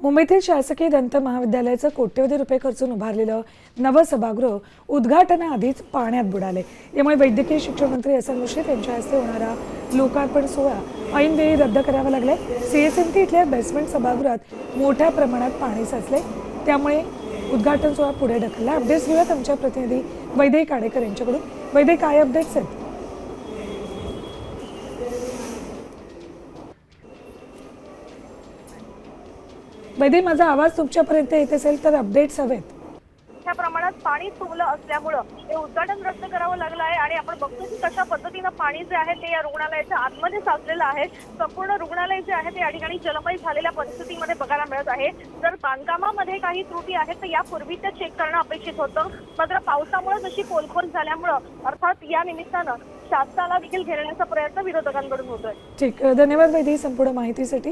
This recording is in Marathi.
मुंबईतील शासकीय दंत महाविद्यालयाचं कोट्यवधी रुपये खर्चून उभारलेलं नवं सभागृह उद्घाटनाआधीच पाण्यात बुडाले। यामुळे वैद्यकीय शिक्षण मंत्री हसन मुश्रीफ यांच्या हस्ते होणारा लोकार्पण सोहळा ऐनवेळी रद्द करावा लागलाय। सीएसएमटी इथल्या बेसमेंट सभागृहात मोठ्या प्रमाणात पाणी साचले, त्यामुळे उद्घाटन सोहळा पुढे ढकलला। अपडेट्स घेऊयात आमच्या प्रतिनिधी वैदेही काडेकर यांच्याकडून। वैदेही, काय अपडेट्स आहेत? वैदेही, माझा आवाज तुमच्यापर्यंत येत असेल तर अपडेट्स हवेत। मोठ्या प्रमाणात पाणी तुंबलं असल्यामुळं हे उद्घाटन रद्द करावं लागलं आहे आणि आपण बघतो की कशा पद्धतीनं पाणी जे आहे ते या रुग्णालयाच्या आतमध्ये साचलेलं आहे। संपूर्ण रुग्णालय जे आहे ते या ठिकाणी जलमय झालेल्या परिस्थितीमध्ये बघायला मिळत आहे। जर बांधकामामध्ये काही त्रुटी आहेत तर यापूर्वी त्या चेक करणं अपेक्षित होतं, मात्र पावसामुळे जशी पोलखोल झाल्यामुळं अर्थात या निमित्तानं शासनाला देखील घेरण्याचा प्रयत्न विरोधकांकडून होतोय। ठीक, धन्यवाद वैदेही संपूर्ण माहितीसाठी।